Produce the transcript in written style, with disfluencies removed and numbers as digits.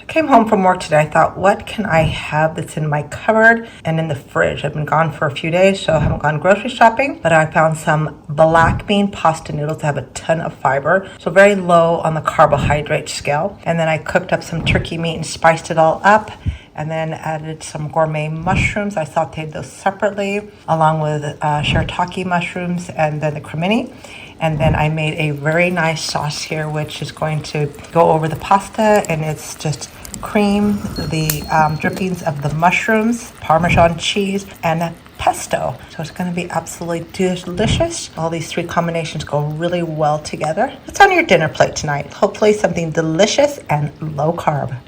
Came home from work today. I thought, what can I have that's in my cupboard and in the fridge? I've been gone for a few days, so I haven't gone grocery shopping, but I found some black bean pasta noodles that have a ton of fiber, so very low on the carbohydrate scale. And then I cooked up some turkey meat and spiced it all up, and then added some gourmet mushrooms. I sauteed those separately, along with shiitake mushrooms and then the cremini. And then I made a very nice sauce here, which is going to go over the pasta, and it's just cream, the drippings of the mushrooms, Parmesan cheese, and pesto. So it's going to be absolutely delicious. All these three combinations go really well together. What's on your dinner plate tonight? Hopefully something delicious and low carb.